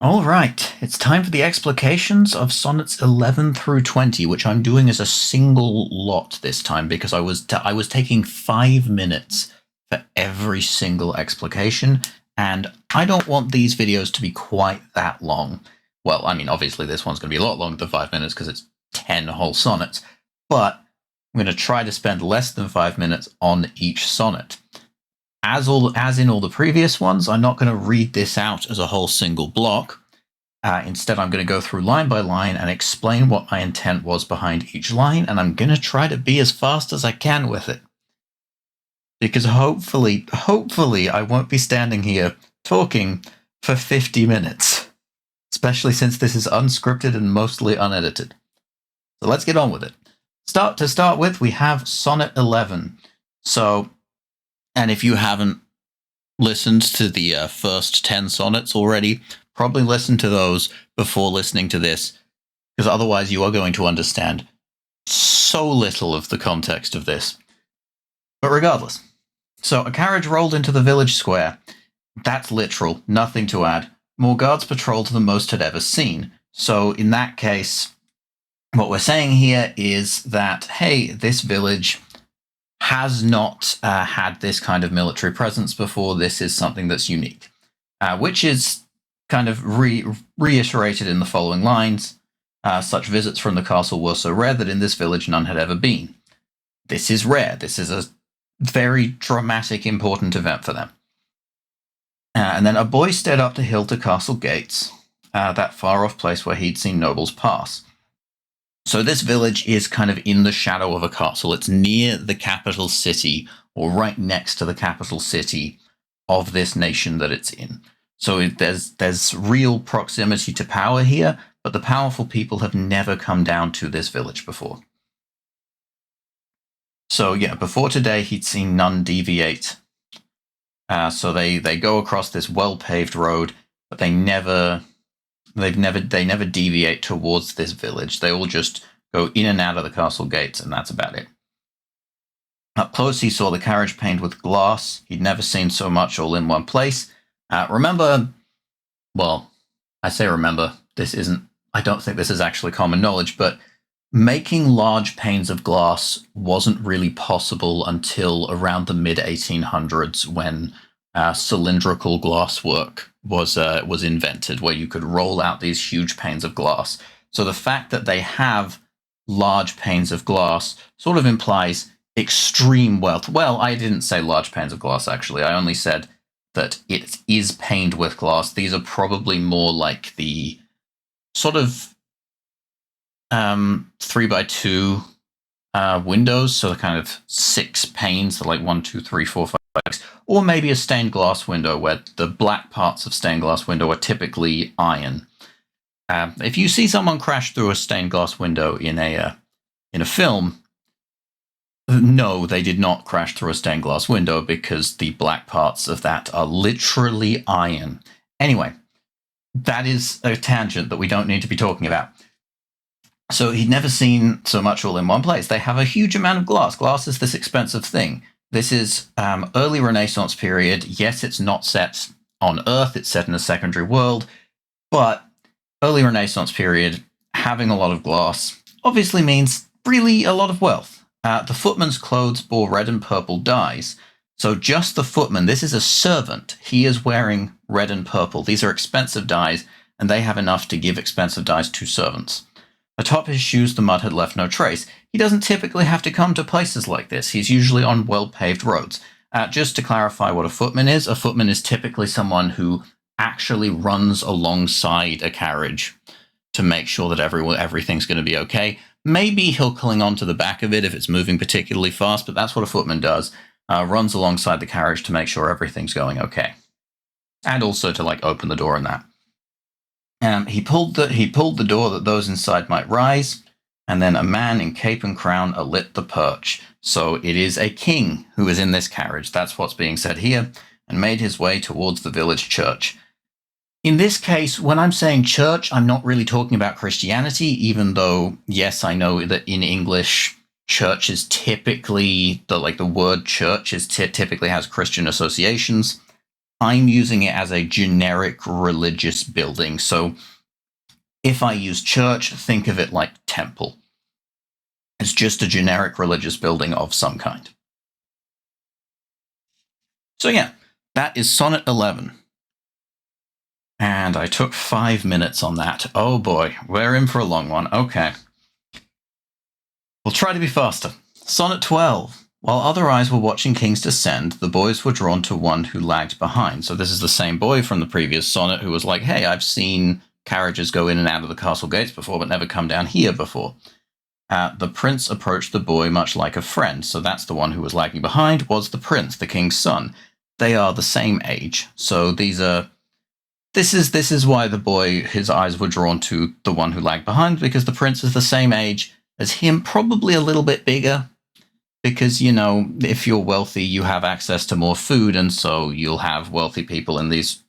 All right, it's time for the explications of sonnets 11 through 20, which I'm doing as a single lot this time because I was taking 5 minutes for every single explication, and I don't want these videos to be quite that long. Well, I mean, obviously this one's going to be a lot longer than 5 minutes because it's 10 whole sonnets, but I'm going to try to spend less than 5 minutes on each sonnet. As in all the previous ones, I'm not going to read this out as a whole single block. Instead, I'm going to go through line by line and explain what my intent was behind each line, and I'm going to try to be as fast as I can with it. Because hopefully, I won't be standing here talking for 50 minutes, especially since this is unscripted and mostly unedited. So let's get on with it. To start with, we have Sonnet 11. So, and if you haven't listened to the first 10 sonnets already, probably listen to those before listening to this, because otherwise you are going to understand so little of the context of this. But regardless, so a carriage rolled into the village square. That's literal, nothing to add. More guards patrolled than most had ever seen. So in that case, what we're saying here is that, hey, this village has not had this kind of military presence before. This is something that's unique, which is kind of reiterated in the following lines. Such visits from the castle were so rare that in this village none had ever been. This is rare. This is a very dramatic, important event for them. And then a boy stared up the hill to castle gates, that far-off place where he'd seen nobles pass. So this village is kind of in the shadow of a castle. It's near the capital city, or right next to the capital city of this nation that it's in. So there's real proximity to power here, but the powerful people have never come down to this village before. So yeah, before today, he'd seen none deviate. So they go across this well-paved road, but they never deviate towards this village. They all just go in and out of the castle gates, and that's about it. Up close, he saw the carriage paned with glass. He'd never seen so much all in one place. Remember, well, I say remember, I don't think this is actually common knowledge, but making large panes of glass wasn't really possible until around the mid-1800s when cylindrical glasswork was invented, where you could roll out these huge panes of glass. So the fact that they have large panes of glass sort of implies extreme wealth. Well, I didn't say large panes of glass, actually. I only said that it is paned with glass. These are probably more like the sort of 3x2 windows, so the kind of 6 panes, so like 1, 2, 3, 4, 5, 6, or maybe a stained glass window where the black parts of stained glass window are typically iron. If you see someone crash through a stained glass window in a film, no, they did not crash through a stained glass window because the black parts of that are literally iron. Anyway, that is a tangent that we don't need to be talking about. So he'd never seen so much all in one place. They have a huge amount of glass. Glass is this expensive thing. This is early Renaissance period. Yes, it's not set on Earth. It's set in a secondary world. But early Renaissance period, having a lot of glass obviously means really a lot of wealth. The footman's clothes bore red and purple dyes. So just the footman, this is a servant. He is wearing red and purple. These are expensive dyes, and they have enough to give expensive dyes to servants. Atop his shoes, the mud had left no trace. He doesn't typically have to come to places like this. He's usually on well-paved roads. Just to clarify what a footman is typically someone who actually runs alongside a carriage to make sure that everything's going to be okay. Maybe he'll cling onto the back of it if it's moving particularly fast, but that's what a footman does. Runs alongside the carriage to make sure everything's going okay. And also to, like, open the door and that. He pulled the door that those inside might rise, and then a man in cape and crown alit the perch. So it is a king who is in this carriage. That's what's being said here, and made his way towards the village church. In this case, when I'm saying church, I'm not really talking about Christianity, even though, yes, I know that in English, church is typically, the word church is typically has Christian associations. I'm using it as a generic religious building. So if I use church, think of it like temple. It's just a generic religious building of some kind. So yeah, that is Sonnet 11. And I took 5 minutes on that. Oh boy, we're in for a long one. Okay. We'll try to be faster. Sonnet 12. While other eyes were watching kings descend, the boys were drawn to one who lagged behind. So this is the same boy from the previous sonnet who was like, hey, I've seen carriages go in and out of the castle gates before, but never come down here before. The prince approached the boy much like a friend. So that's the one who was lagging behind, was the prince, the king's son. They are the same age. So these are... This is why the boy, his eyes were drawn to the one who lagged behind, because the prince is the same age as him, probably a little bit bigger, because, you know, if you're wealthy, you have access to more food, and so you'll have wealthy people in these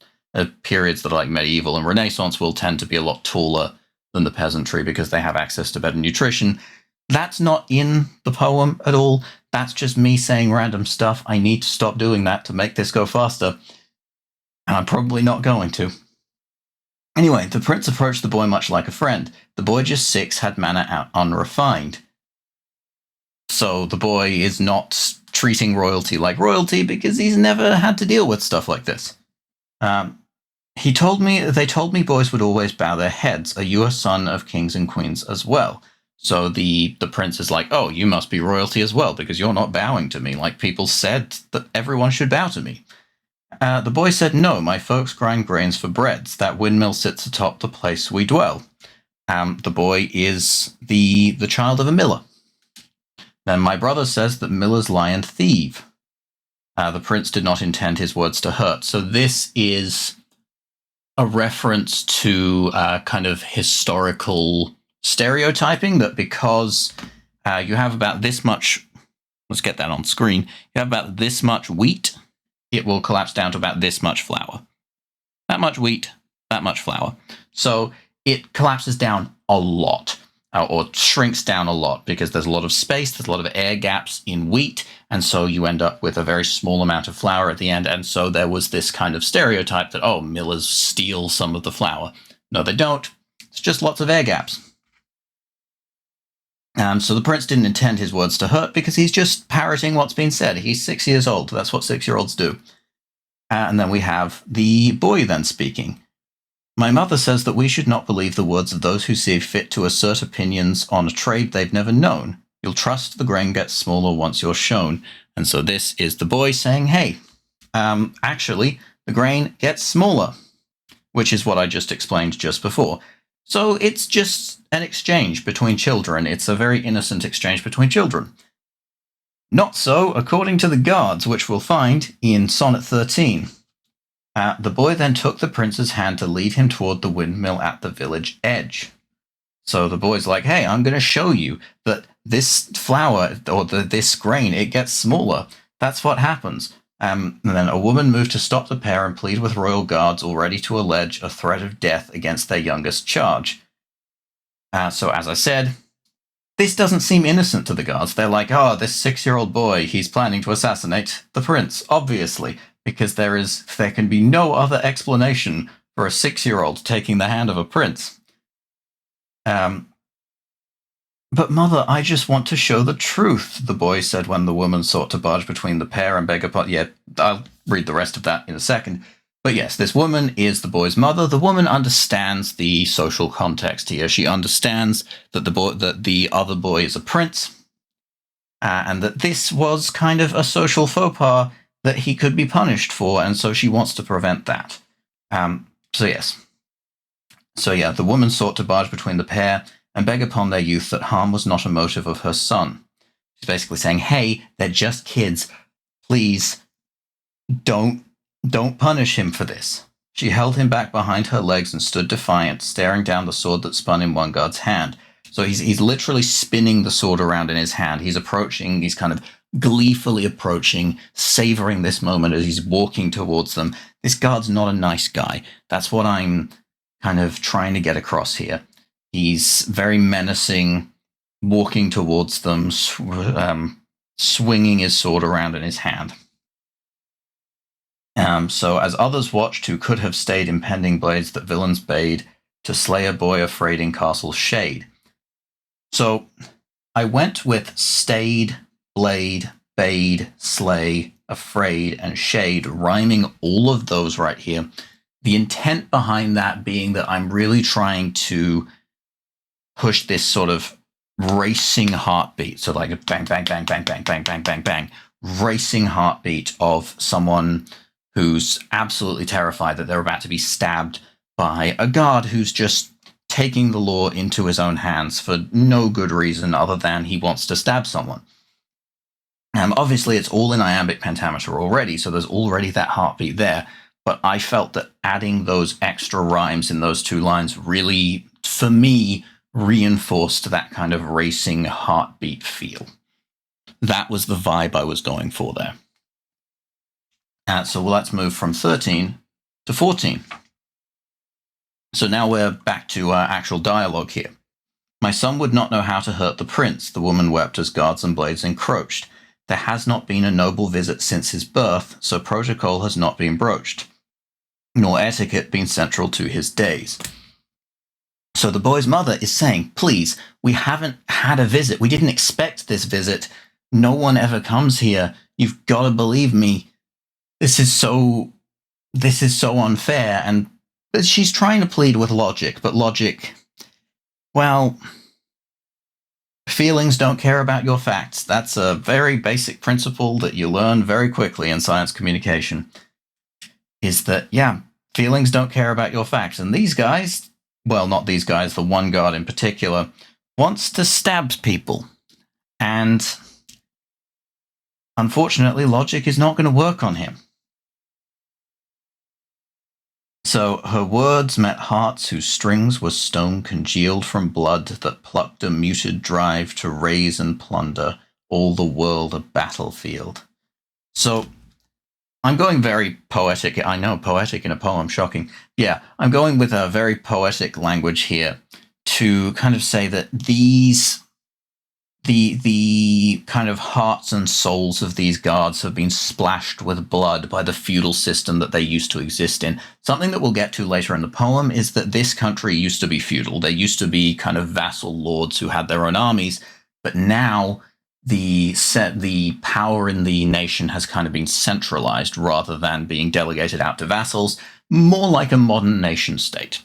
periods that are like medieval and Renaissance will tend to be a lot taller than the peasantry because they have access to better nutrition. That's not in the poem at all. That's just me saying random stuff. I need to stop doing that to make this go faster. And I'm probably not going to. Anyway, the prince approached the boy much like a friend. The boy, just 6, had manner unrefined. So the boy is not treating royalty like royalty because he's never had to deal with stuff like this. They told me boys would always bow their heads. Are you a son of kings and queens as well? So the prince is like, oh, you must be royalty as well because you're not bowing to me like people said that everyone should bow to me. The boy said, no, my folks grind grains for breads. That windmill sits atop the place we dwell. The boy is the child of a miller. Then my brother says that millers lie and thieve. The prince did not intend his words to hurt. So this is a reference to kind of historical stereotyping that because you have about this much, let's get that on screen, you have about this much wheat, it will collapse down to about this much flour. That much wheat, that much flour. So it collapses down a lot, or shrinks down a lot, because there's a lot of space, there's a lot of air gaps in wheat, and so you end up with a very small amount of flour at the end. And so there was this kind of stereotype that, oh, millers steal some of the flour. No, they don't. It's just lots of air gaps. So the prince didn't intend his words to hurt because he's just parroting what's been said. He's 6 years old. That's what 6-year-olds do. And then we have the boy then speaking. My mother says that we should not believe the words of those who see fit to assert opinions on a trade they've never known. You'll trust the grain gets smaller once you're shown. And so this is the boy saying, hey, actually, the grain gets smaller, which is what I just explained just before. So it's just an exchange between children. It's a very innocent exchange between children. Not so, according to the guards, which we'll find in Sonnet 13. The boy then took the prince's hand to lead him toward the windmill at the village edge. So the boy's like, hey, I'm going to show you that this flour, or this grain, it gets smaller. That's what happens. And then a woman moved to stop the pair and plead with royal guards already to allege a threat of death against their youngest charge. So as I said, this doesn't seem innocent to the guards. They're like, oh, this 6-year-old boy, he's planning to assassinate the prince, obviously, because there can be no other explanation for a 6-year-old taking the hand of a prince. But mother, I just want to show the truth, the boy said when the woman sought to barge between the pair and beg pardon. Yeah, I'll read the rest of that in a second. But yes, this woman is the boy's mother. The woman understands the social context here. She understands that the other boy is a prince, and that this was kind of a social faux pas that he could be punished for, and so she wants to prevent that. So yeah, the woman sought to barge between the pair and beg upon their youth that harm was not a motive of her son. She's basically saying, hey, they're just kids. Please, don't punish him for this. She held him back behind her legs and stood defiant, staring down the sword that spun in one guard's hand. So he's literally spinning the sword around in his hand. He's kind of gleefully approaching, savoring this moment as he's walking towards them. This guard's not a nice guy. That's what I'm kind of trying to get across here. He's very menacing, walking towards them, swinging his sword around in his hand. So as others watched who could have stayed impending blades that villains bade to slay a boy afraid in castle shade. So I went with stayed, blade, bade, slay, afraid, and shade, rhyming all of those right here. The intent behind that being that I'm really trying to push this sort of racing heartbeat. So like a bang, bang, bang, bang, bang, bang, bang, bang, bang, racing heartbeat of someone who's absolutely terrified that they're about to be stabbed by a guard who's just taking the law into his own hands for no good reason other than he wants to stab someone. Obviously, it's all in iambic pentameter already, so there's already that heartbeat there. But I felt that adding those extra rhymes in those two lines really, for me, reinforced that kind of racing heartbeat feel. That was the vibe I was going for there. So let's move from 13 to 14. So now we're back to actual dialogue here. My son would not know how to hurt the prince, the woman wept as guards and blades encroached. There has not been a noble visit since his birth, so protocol has not been broached, nor etiquette been central to his days. So the boy's mother is saying, please, we haven't had a visit. We didn't expect this visit. No one ever comes here. You've got to believe me. This is so unfair. And she's trying to plead with logic, but logic, well, feelings don't care about your facts. That's a very basic principle that you learn very quickly in science communication, is that, yeah, feelings don't care about your facts. And these guys, well, not these guys, the one guard in particular, wants to stab people. And unfortunately, logic is not going to work on him. So her words met hearts whose strings were stone congealed from blood that plucked a muted drive to raise and plunder all the world a battlefield. So I'm going very poetic. I know, poetic in a poem, shocking. Yeah, I'm going with a very poetic language here to kind of say that the kind of hearts and souls of these guards have been splashed with blood by the feudal system that they used to exist in. Something that we'll get to later in the poem is that this country used to be feudal. There used to be kind of vassal lords who had their own armies, but now the power in the nation has kind of been centralized rather than being delegated out to vassals, more like a modern nation state.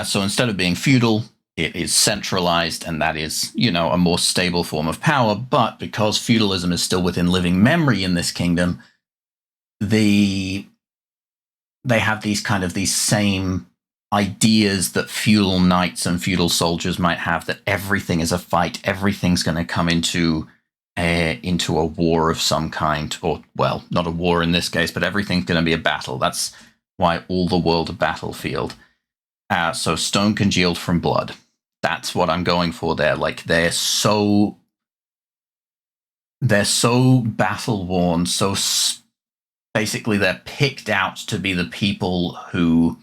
So instead of being feudal, it is centralized, and that is, a more stable form of power. But because feudalism is still within living memory in this kingdom, they have these same ideas that feudal knights and feudal soldiers might have, that everything is a fight, everything's going to come into a war of some kind, or, well, not a war in this case, but everything's going to be a battle. That's why all the world a battlefield. So stone congealed from blood. That's what I'm going for there. Like, they're so battle worn, so basically they're picked out to be the people who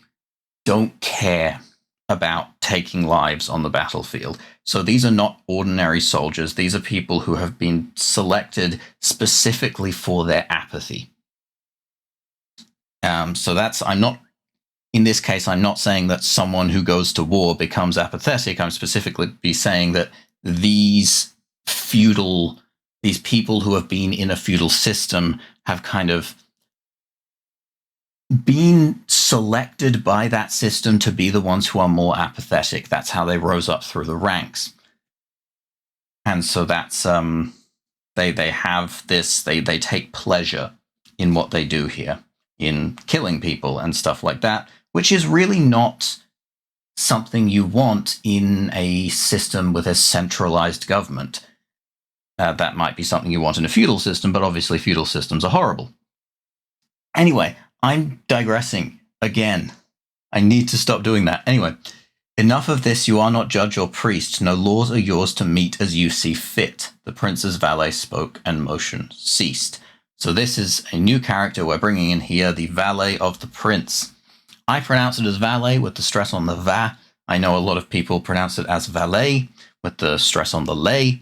don't care about taking lives on the battlefield. So these are not ordinary soldiers. These are people who have been selected specifically for their apathy. So that's, in this case, I'm not saying that someone who goes to war becomes apathetic. I'm specifically saying that these people who have been in a feudal system have kind of been selected by that system to be the ones who are more apathetic. That's how they rose up through the ranks. And so that's, they have this, they take pleasure in what they do here, in killing people and stuff like that, which is really not something you want in a system with a centralized government. That might be something you want in a feudal system, but obviously feudal systems are horrible. Anyway, I'm digressing again. I need to stop doing that. Anyway, enough of this. You are not judge or priest. No laws are yours to meet as you see fit. The prince's valet spoke and motion ceased. So this is a new character we're bringing in here, the valet of the prince. I pronounce it as valet with the stress on the va. I know a lot of people pronounce it as valet with the stress on the lay.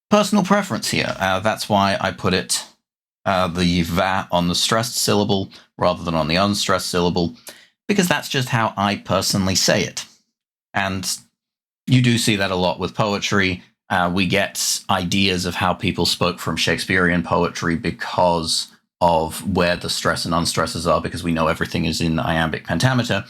Personal preference here. That's why I put it the va on the stressed syllable rather than on the unstressed syllable, because that's just how I personally say it. And you do see that a lot with poetry. We get ideas of how people spoke from Shakespearean poetry because of where the stress and unstresses are, because we know everything is in iambic pentameter.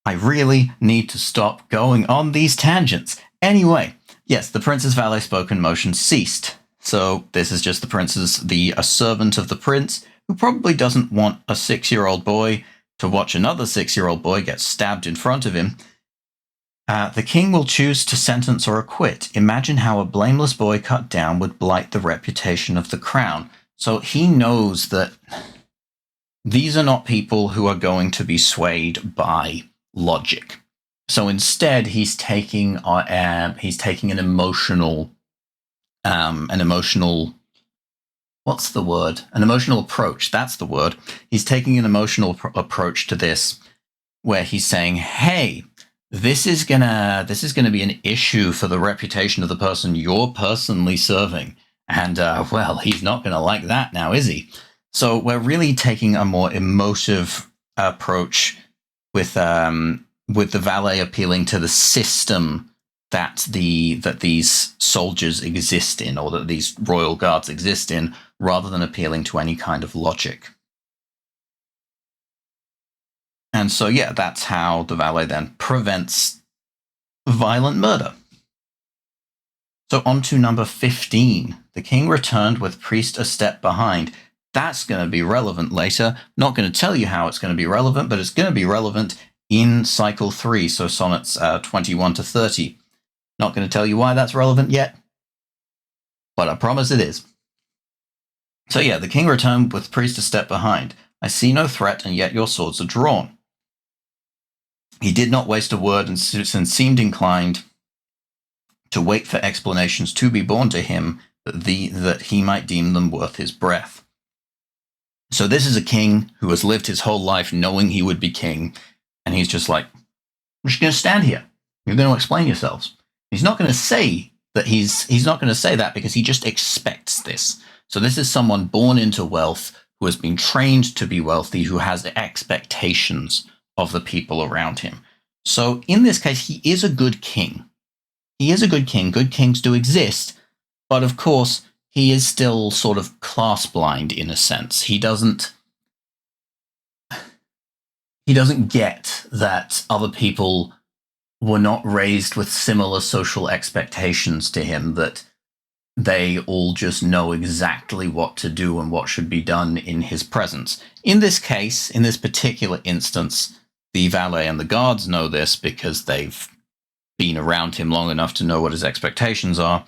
I really need to stop going on these tangents. Anyway, yes, the prince's valet spoken motion ceased. So this is just the prince's, a servant of the prince, who probably doesn't want a 6-year-old boy to watch another 6-year-old boy get stabbed in front of him. The king will choose to sentence or acquit. Imagine how a blameless boy cut down would blight the reputation of the crown. So he knows that these are not people who are going to be swayed by logic. So instead, he's taking an emotional, what's the word? An emotional approach. That's the word. He's taking an emotional approach to this, where he's saying, "Hey, this is gonna be an issue for the reputation of the person you're personally serving, and well, he's not gonna like that now, is he?" So we're really taking a more emotive approach with the valet appealing to the system that these soldiers exist in, or that these royal guards exist in, rather than appealing to any kind of logic. And so, yeah, that's how the valet then prevents violent murder. So on to number 15. The king returned with priest a step behind. That's going to be relevant later. Not going to tell you how it's going to be relevant, but it's going to be relevant in cycle 3, so sonnets 21 to 30. Not going to tell you why that's relevant yet, but I promise it is. So yeah, the king returned with priest a step behind. I see no threat, and yet your swords are drawn. He did not waste a word and seemed inclined to wait for explanations to be borne to him that he might deem them worth his breath. So this is a king who has lived his whole life knowing he would be king, and he's just like, "I'm just going to stand here. You're going to explain yourselves." He's not going to say that he's not going to say that, because he just expects this. So this is someone born into wealth, who has been trained to be wealthy, who has the expectations of the people around him. So in this case, he is a good king. He is a good king. Good kings do exist, but of course, he is still sort of class blind in a sense. He doesn't get that other people were not raised with similar social expectations to him, that they all just know exactly what to do and what should be done in his presence. In this case, in this particular instance, the valet and the guards know this because they've been around him long enough to know what his expectations are.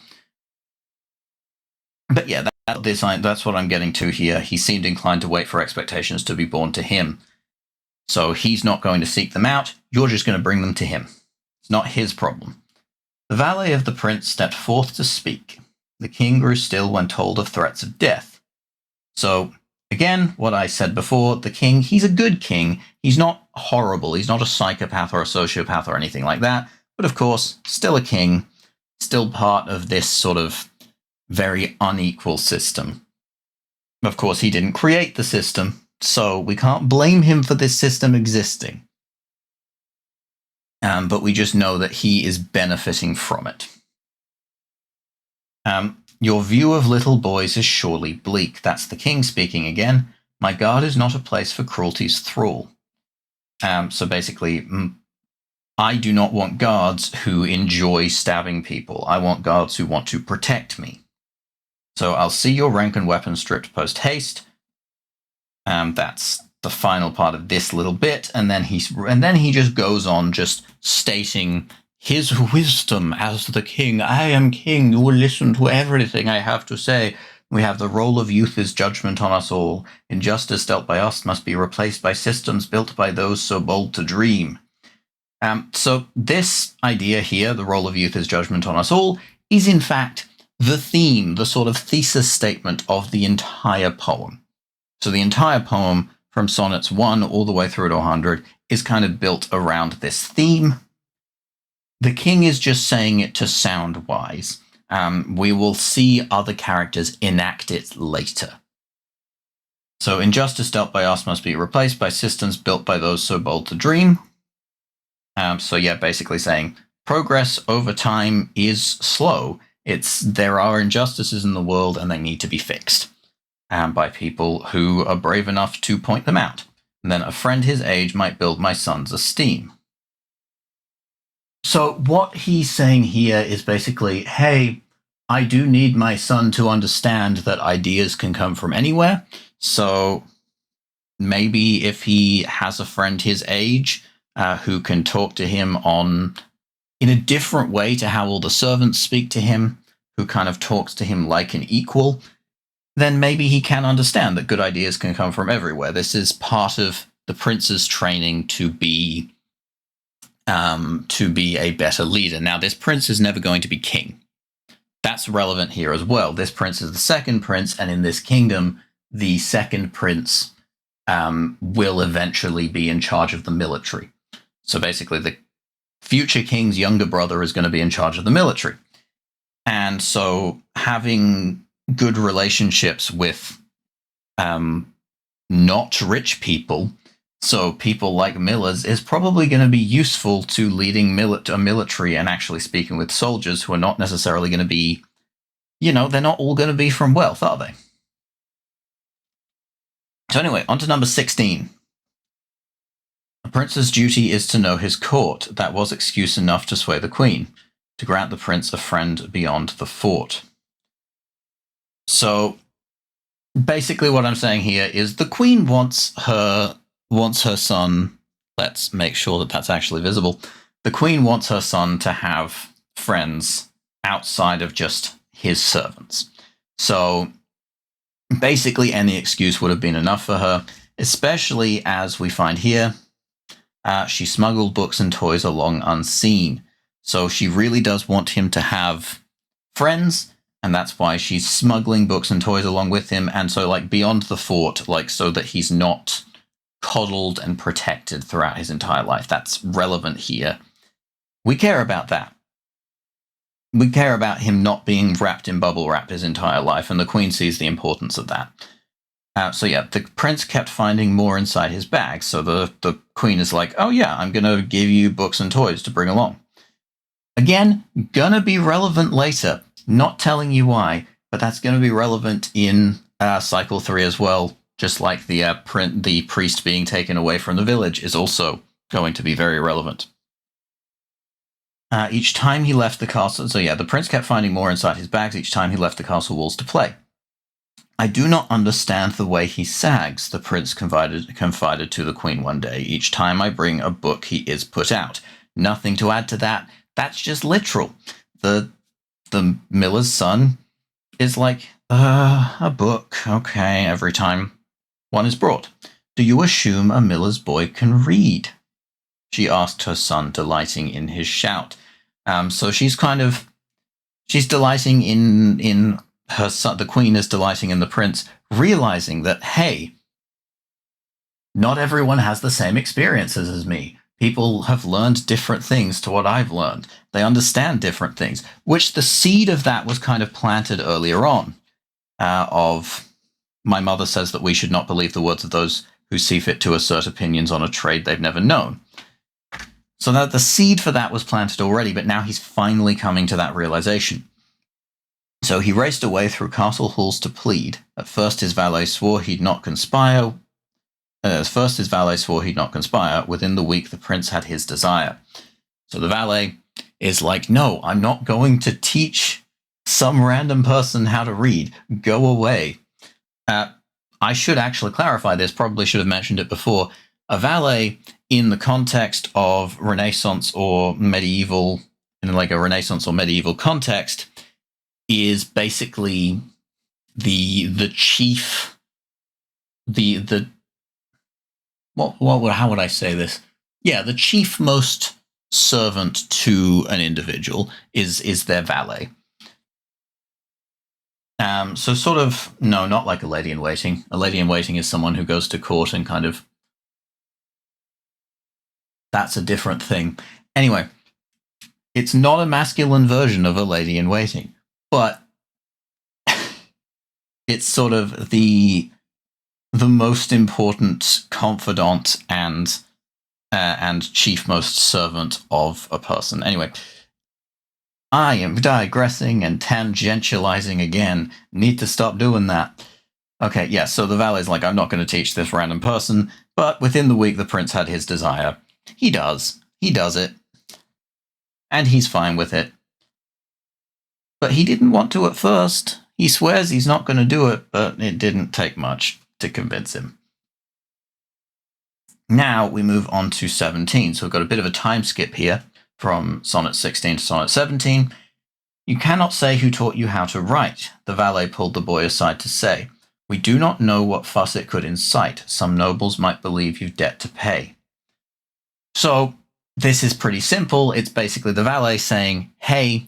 But yeah, that's what I'm getting to here. He seemed inclined to wait for expectations to be born to him. So he's not going to seek them out. You're just going to bring them to him. It's not his problem. The valet of the prince stepped forth to speak. The king grew still when told of threats of death. So, again, what I said before, the king, he's a good king. He's not horrible. He's not a psychopath or a sociopath or anything like that. But of course, still a king, still part of this sort of very unequal system. Of course, he didn't create the system, so we can't blame him for this system existing. But we just know that he is benefiting from it. Your view of little boys is surely bleak. That's the king speaking again. My guard is not a place for cruelty's thrall. So basically, I do not want guards who enjoy stabbing people. I want guards who want to protect me. So I'll see your rank and weapon stripped post haste. That's the final part of this little bit, and then he just goes on just stating his wisdom as the king. I am king. You will listen to everything I have to say. We have the role of youth is judgment on us all. Injustice dealt by us must be replaced by systems built by those so bold to dream. So this idea here, the role of youth is judgment on us all, is in fact the theme, the sort of thesis statement of the entire poem. So the entire poem, from sonnets 1 all the way through to 100, is kind of built around this theme. The king is just saying it to sound wise. We will see other characters enact it later. So injustice dealt by us must be replaced by systems built by those so bold to dream. So yeah, basically saying progress over time is slow. There are injustices in the world and they need to be fixed by people who are brave enough to point them out. And then a friend his age might build my son's esteem. So what he's saying here is basically, hey, I do need my son to understand that ideas can come from anywhere. So maybe if he has a friend his age who can talk to him in a different way to how all the servants speak to him, who kind of talks to him like an equal, then maybe he can understand that good ideas can come from everywhere. This is part of the prince's training to be a better leader. Now, this prince is never going to be king. That's relevant here as well. This prince is the second prince, and in this kingdom, the second prince will eventually be in charge of the military. So basically, the future king's younger brother is going to be in charge of the military. And so having good relationships with not rich people, so people like millers, is probably going to be useful to leading a military and actually speaking with soldiers who are not necessarily going to be, they're not all going to be from wealth, are they? So anyway, on to number 16. A prince's duty is to know his court. That was excuse enough to sway the queen, to grant the prince a friend beyond the fort. So basically what I'm saying here is the queen wants her son, let's make sure that that's actually visible. The queen wants her son to have friends outside of just his servants. So basically any excuse would have been enough for her, especially as we find here, she smuggled books and toys along unseen. So she really does want him to have friends, and that's why she's smuggling books and toys along with him, and so beyond the fort, so that he's not coddled and protected throughout his entire life. That's relevant here. We care about that. We care about him not being wrapped in bubble wrap his entire life, and the queen sees the importance of that. So yeah, the prince kept finding more inside his bag, so the queen is like, oh yeah, I'm going to give you books and toys to bring along. Again, gonna be relevant later. Not telling you why, but that's going to be relevant in cycle 3 as well. Just like the priest being taken away from the village is also going to be very relevant. Each time he left the castle, so yeah, the prince kept finding more inside his bags each time he left the castle walls to play. I do not understand the way he sags, the prince confided to the queen one day. Each time I bring a book, he is put out. Nothing to add to that. That's just literal. The miller's son is like, a book, okay, every time one is brought. Do you assume a miller's boy can read? She asked her son, delighting in his shout. So she's delighting in her son. The queen is delighting in the prince, realizing that, hey, not everyone has the same experiences as me. People have learned different things to what I've learned. They understand different things, which the seed of that was kind of planted earlier on. Of my mother says that we should not believe the words of those who see fit to assert opinions on a trade they've never known. So that the seed for that was planted already, but now he's finally coming to that realization. So he raced away through castle halls to plead. At first his valet swore he'd not conspire. Within the week, the prince had his desire. So the valet is like, no, I'm not going to teach some random person how to read. Go away. I should actually clarify this, probably should have mentioned it before. A valet in the context of Renaissance or medieval, in a Renaissance or medieval context, is basically the chief, how would I say this? Yeah, the chief most servant to an individual is their valet. So sort of, no, not like a lady in waiting. A lady in waiting is someone who goes to court and kind of, that's a different thing. Anyway, it's not a masculine version of a lady in waiting, but it's sort of the the most important confidant and chief most servant of a person. Anyway, I am digressing and tangentializing again. Need to stop doing that. Okay, yeah, so the valet's like, I'm not going to teach this random person, but within the week the prince had his desire. He does it. And he's fine with it. But he didn't want to at first. He swears he's not going to do it, but it didn't take much to convince him. Now we move on to 17. So we've got a bit of a time skip here from Sonnet 16 to Sonnet 17. You cannot say who taught you how to write, the valet pulled the boy aside to say. We do not know what fuss it could incite. Some nobles might believe you've debt to pay. So this is pretty simple. It's basically the valet saying, hey,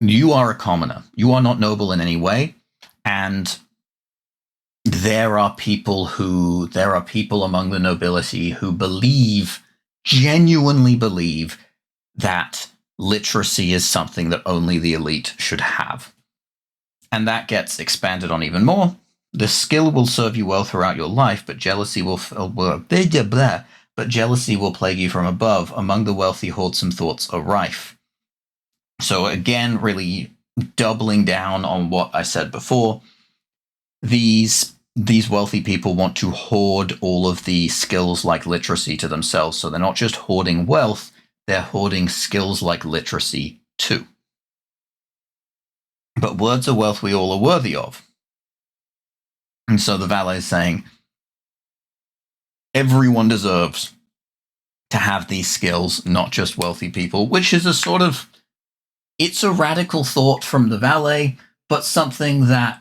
you are a commoner. You are not noble in any way. And there are people among the nobility who genuinely believe that literacy is something that only the elite should have. And that gets expanded on even more. The skill will serve you well throughout your life, but jealousy will plague you from above. Among the wealthy, wholesome thoughts are rife. So again, really doubling down on what I said before. These wealthy people want to hoard all of the skills like literacy to themselves. So they're not just hoarding wealth, they're hoarding skills like literacy too. But words are wealth we all are worthy of. And so the valet is saying, everyone deserves to have these skills, not just wealthy people, which is it's a radical thought from the valet, but something that's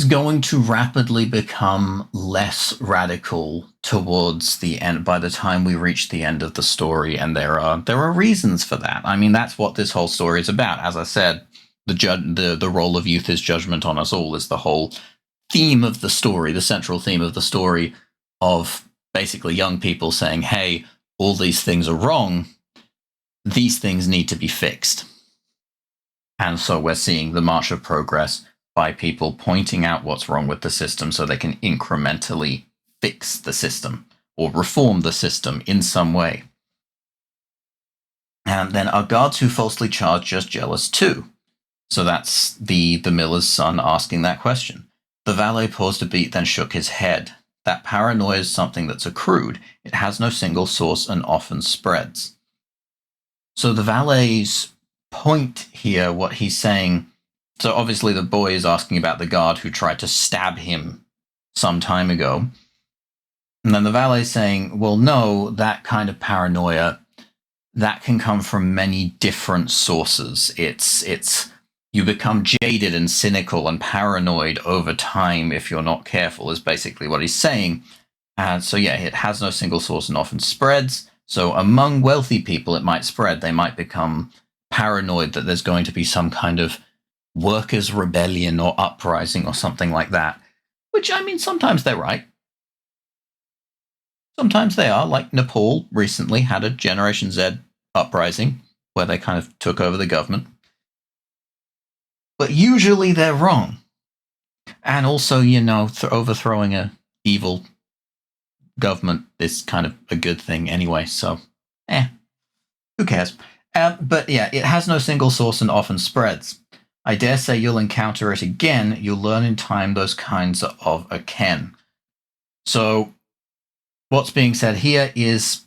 going to rapidly become less radical towards the end by the time we reach the end of the story, and there are reasons for that. I mean, that's what this whole story is about. As I said, the role of youth is judgment on us all is the whole theme of the story, the central theme of the story, of basically young people saying, hey, all these things are wrong. These things need to be fixed. And so we're seeing the march of progress by people pointing out what's wrong with the system so they can incrementally fix the system or reform the system in some way. And then are guards who falsely charge just jealous too? So that's the miller's son asking that question. The valet paused a beat, then shook his head. That paranoia is something that's accrued. It has no single source and often spreads. So the valet's point here, what he's saying, so obviously the boy is asking about the guard who tried to stab him some time ago. And then the valet is saying, well, no, that kind of paranoia, that can come from many different sources. It's you become jaded and cynical and paranoid over time if you're not careful, is basically what he's saying. And so, yeah, it has no single source and often spreads. So among wealthy people, it might spread. They might become paranoid that there's going to be some kind of workers' rebellion or uprising or something like that. Which, I mean, sometimes they're right. Sometimes they are. Like Nepal recently had a Generation Z uprising where they kind of took over the government. But usually they're wrong. And also, overthrowing a evil government is kind of a good thing anyway, so who cares? But yeah, it has no single source and often spreads. I dare say you'll encounter it again. You'll learn in time those kinds of akin. So what's being said here is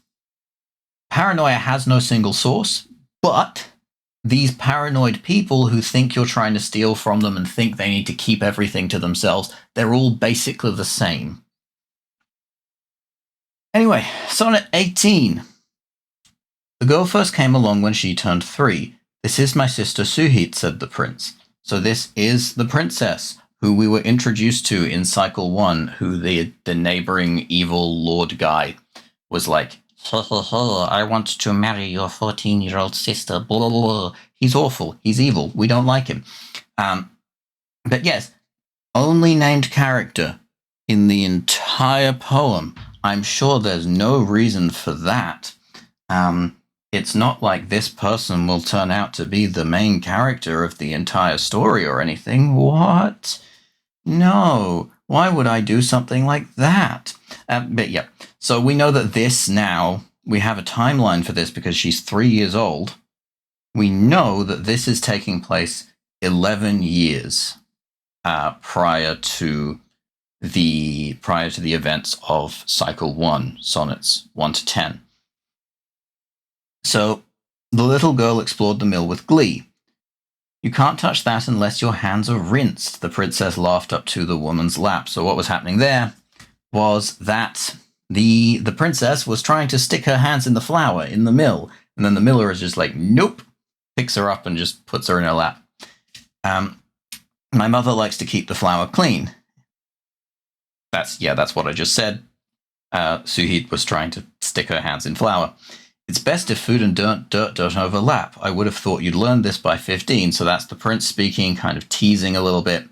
paranoia has no single source, but these paranoid people who think you're trying to steal from them and think they need to keep everything to themselves, they're all basically the same. Anyway, Sonnet 18. The girl first came along when she turned 3. This is my sister Suhit, said the prince. So this is the princess who we were introduced to in cycle 1, who the neighboring evil lord guy was like, I want to marry your 14-year-old sister, blah, blah, blah. He's awful. He's evil. We don't like him. But yes, only named character in the entire poem. I'm sure there's no reason for that. It's not like this person will turn out to be the main character of the entire story or anything. What? No, why would I do something like that? But yeah, so we know that this now, we have a timeline for this because she's 3 years old. We know that this is taking place 11 years prior to the events of cycle 1, sonnets 1 to 10. So the little girl explored the mill with glee. You can't touch that unless your hands are rinsed, the princess laughed up to the woman's lap. So what was happening there was that the princess was trying to stick her hands in the flour in the mill, and then the miller is just like, nope, picks her up and just puts her in her lap. My mother likes to keep the flour clean. That's what I just said. Suhit was trying to stick her hands in flour. It's best if food and dirt don't overlap. I would have thought you'd learned this by 15. So that's the prince speaking, kind of teasing a little bit.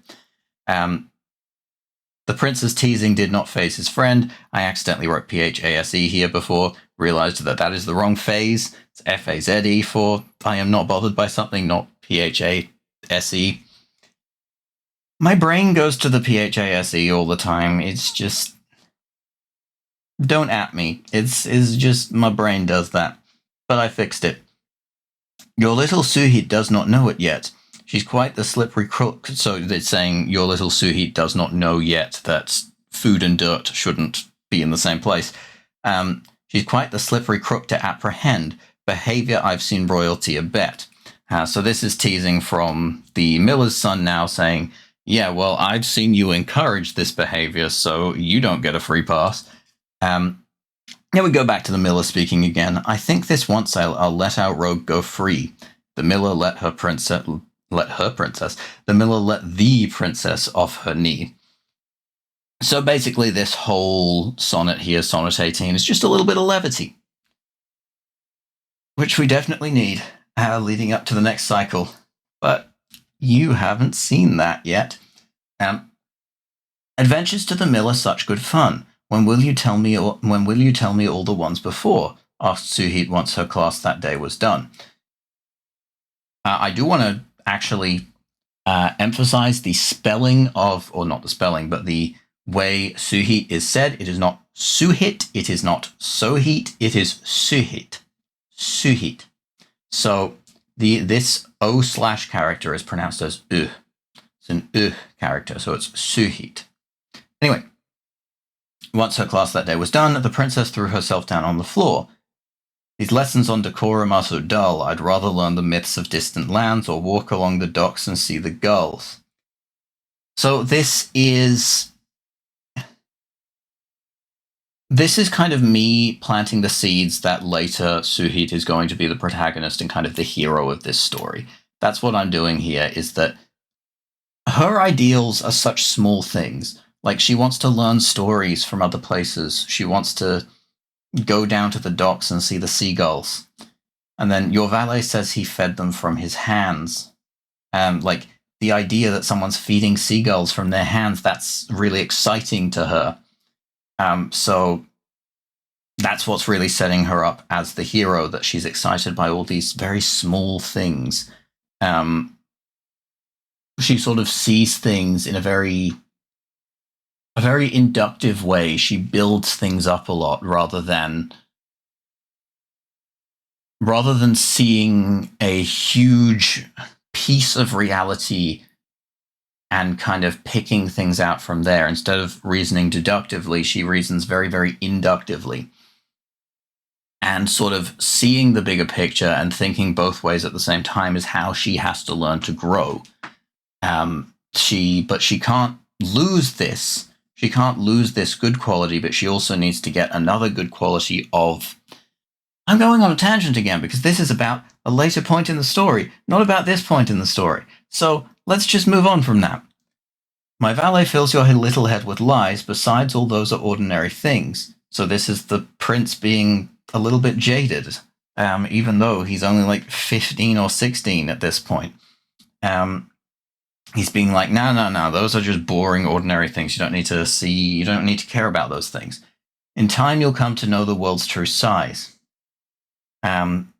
The prince's teasing did not faze his friend. I accidentally wrote phase here before, realized that is the wrong phase. It's faze for I am not bothered by something, not phase. My brain goes to the phase all the time. It's just, don't at me. It's just my brain does that. But I fixed it. Your little Suhit does not know it yet. She's quite the slippery crook. So it's saying your little Suhit does not know yet that food and dirt shouldn't be in the same place. She's quite the slippery crook to apprehend. Behavior I've seen royalty abet. So this is teasing from the miller's son now saying, yeah, well, I've seen you encourage this behavior, so you don't get a free pass. Then we go back to the miller speaking again. I think this once I'll let our rogue go free. The miller let the miller let the princess off her knee. So basically this whole sonnet here, sonnet 18, is just a little bit of levity, which we definitely need leading up to the next cycle. But you haven't seen that yet. Adventures to the mill are such good fun. When will you tell me all the ones before? Asked Suhit once her class that day was done. I do want to actually emphasize the spelling of, or not the spelling, but the way Suhit is said. It is not Suhit, it is not Sohit, it is Suhit. Suhit. So this O/ character is pronounced as U. It's an U character, so it's Suhit. Anyway, once her class that day was done, the princess threw herself down on the floor. These lessons on decorum are so dull, I'd rather learn the myths of distant lands or walk along the docks and see the gulls. So this is kind of me planting the seeds that later Suhit is going to be the protagonist and kind of the hero of this story. That's what I'm doing here, is that her ideals are such small things. Like, she wants to learn stories from other places. She wants to go down to the docks and see the seagulls. And then your valet says he fed them from his hands. Like, the idea that someone's feeding seagulls from their hands, that's really exciting to her. So that's what's really setting her up as the hero, that she's excited by all these very small things. She sort of sees things in a very inductive way. She builds things up a lot rather than seeing a huge piece of reality and kind of picking things out from there. Instead of reasoning deductively, she reasons very, very inductively. And sort of seeing the bigger picture and thinking both ways at the same time is how she has to learn to grow. But she can't lose this. She can't lose this good quality, but she also needs to get another good quality of... I'm going on a tangent again because this is about a later point in the story, not about this point in the story. So let's just move on from that. My valet fills your little head with lies. Besides, all those are ordinary things. So this is the prince being a little bit jaded, even though he's only like 15 or 16 at this point. He's being like, no, those are just boring, ordinary things. You don't need to care about those things. In time, you'll come to know the world's true size.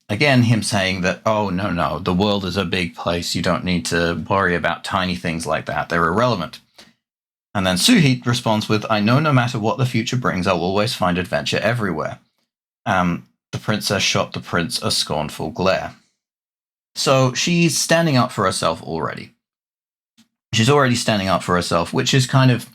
Again, him saying that, oh, no, the world is a big place. You don't need to worry about tiny things like that. They're irrelevant. And then Suhit responds with, I know no matter what the future brings, I'll always find adventure everywhere. The princess shot the prince a scornful glare. So she's standing up for herself already. She's already standing up for herself, which is kind of...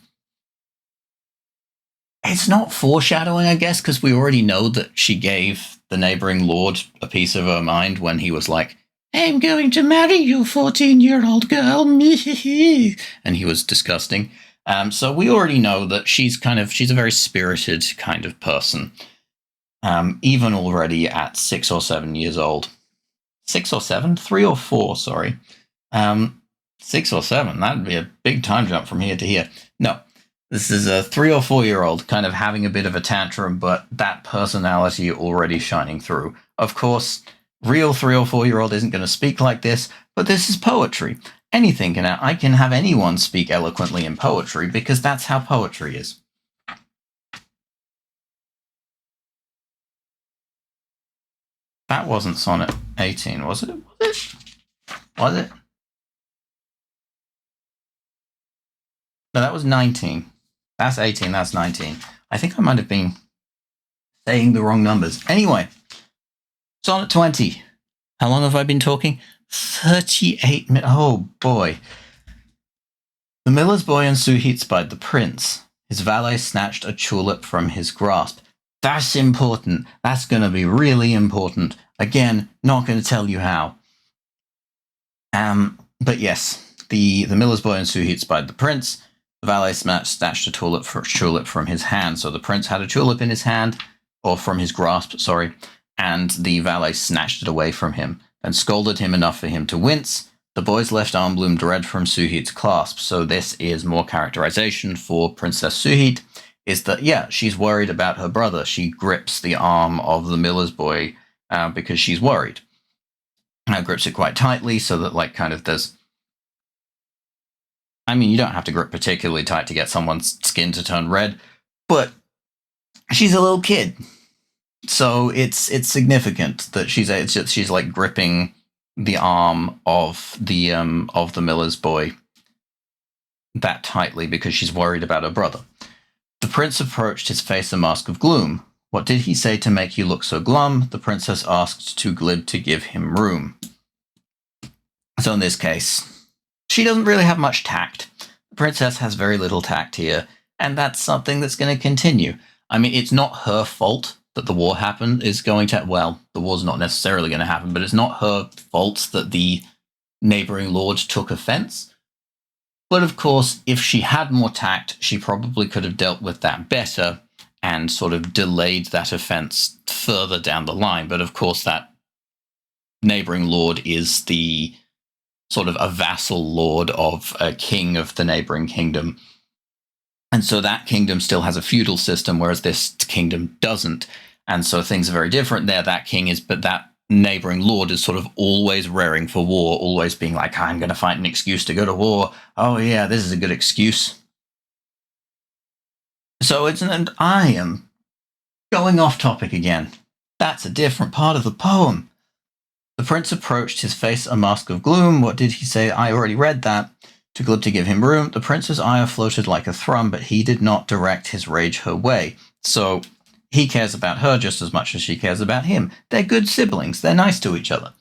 It's not foreshadowing, I guess, because we already know that she gave the neighboring lord a piece of her mind when he was like, I'm going to marry you, 14-year-old girl. And he was disgusting. So we already know that she's a very spirited kind of person. Even already at 6 or 7 years old. 6 or 7? 3 or 4, sorry. 6 or 7, that'd be a big time jump from here to here. No, this is a 3 or 4-year-old kind of having a bit of a tantrum, but that personality already shining through. Of course, real 3 or 4-year-old isn't going to speak like this, but this is poetry. Anything can... I can have anyone speak eloquently in poetry because that's how poetry is. That wasn't Sonnet 18, was it? Was it? No, that was 19. That's 18, that's 19. I think I might have been saying the wrong numbers. Anyway, Sonnet 20. How long have I been talking? 38 minutes. Oh, boy. The miller's boy and Suhit spied the prince. His valet snatched a tulip from his grasp. That's important. That's going to be really important. Again, not going to tell you how. But yes, the miller's boy and Suhit spied the prince. The valet snatched a tulip from his hand. So the prince had a tulip in his hand, or from his grasp, sorry, and the valet snatched it away from him and scolded him enough for him to wince. The boy's left arm bloomed red from Suhit's clasp. So this is more characterization for Princess Suhit, is that, yeah, she's worried about her brother. She grips the arm of the miller's boy because she's worried. Grips it quite tightly so that, like, kind of there's... I mean, you don't have to grip particularly tight to get someone's skin to turn red, but she's a little kid. So it's significant that she's like gripping the arm of the miller's boy that tightly because she's worried about her brother. The prince approached, his face a mask of gloom. What did he say to make you look so glum? The princess asked, too glib to give him room. So in this case, she doesn't really have much tact. The princess has very little tact here, and that's something that's going to continue. I mean, it's not her fault that the war happened. The war's not necessarily going to happen, but it's not her fault that the neighboring lord took offense. But of course, if she had more tact, she probably could have dealt with that better and sort of delayed that offense further down the line. But of course, that neighboring lord is the sort of a vassal lord of a king of the neighboring kingdom. And so that kingdom still has a feudal system, whereas this kingdom doesn't. And so things are very different there. But that neighboring lord is sort of always raring for war, always being like, I'm going to find an excuse to go to war. Oh yeah, this is a good excuse. So and I am going off topic again. That's a different part of the poem. The prince approached, his face a mask of gloom. What did he say? I already read that. Too glib to give him room. The prince's ire floated like a thrum, but he did not direct his rage her way. So he cares about her just as much as she cares about him. They're good siblings. They're nice to each other.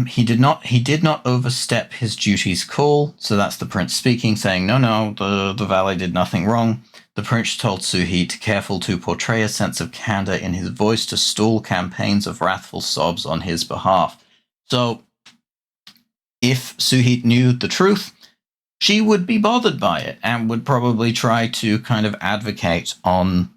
He did not overstep his duty's call. So that's the prince speaking, saying, no, the valet did nothing wrong. The prince told Suhit, careful to portray a sense of candor in his voice to stall campaigns of wrathful sobs on his behalf. So if Suhit knew the truth, she would be bothered by it and would probably try to kind of advocate on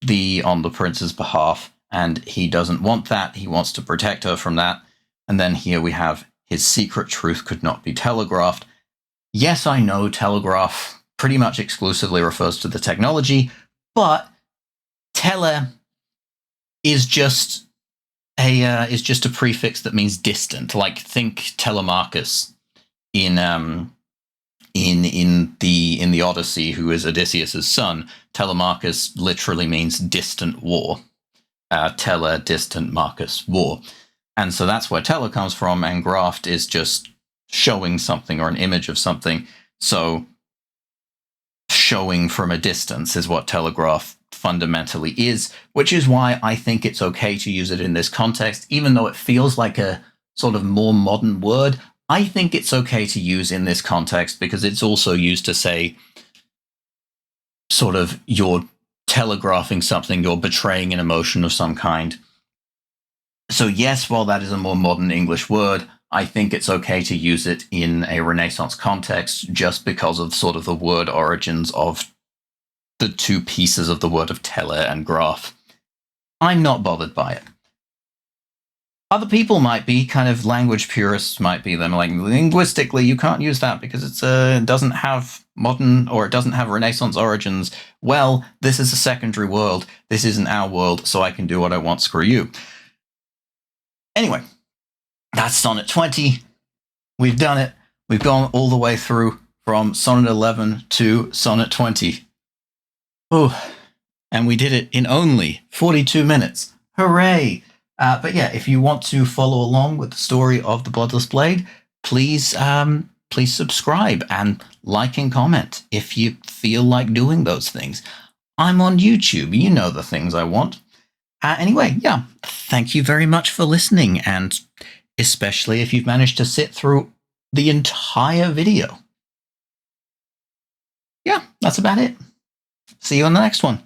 the prince's behalf. And he doesn't want that. He wants to protect her from that. And then here we have his secret truth could not be telegraphed. Yes, I know telegraph pretty much exclusively refers to the technology, but tele is just a prefix that means distant. Like, think Telemachus in the Odyssey, who is Odysseus's son. Telemachus literally means distant war. Tele, distant, Marcus, war. And so that's where tele comes from, and graphed is just showing something or an image of something. So showing from a distance is what telegraph fundamentally is, which is why I think it's okay to use it in this context, even though it feels like a sort of more modern word. I think it's okay to use in this context because it's also used to say sort of you're telegraphing something, you're betraying an emotion of some kind. So yes, while that is a more modern English word, I think it's okay to use it in a Renaissance context just because of sort of the word origins of the two pieces of the word of tele and graph. I'm not bothered by it. Other people might be, kind of language purists might be. Them like, linguistically, you can't use that because it doesn't have modern, or it doesn't have Renaissance origins. Well, this is a secondary world. This isn't our world, so I can do what I want. Screw you. Anyway, that's Sonnet 20. We've done it. We've gone all the way through from Sonnet 11 to Sonnet 20. Oh, and we did it in only 42 minutes. Hooray! But yeah, if you want to follow along with the story of the Bloodless Blade, please subscribe and like and comment if you feel like doing those things. I'm on YouTube. You know the things I want. Anyway, yeah, thank you very much for listening, and especially if you've managed to sit through the entire video. Yeah, that's about it. See you on the next one.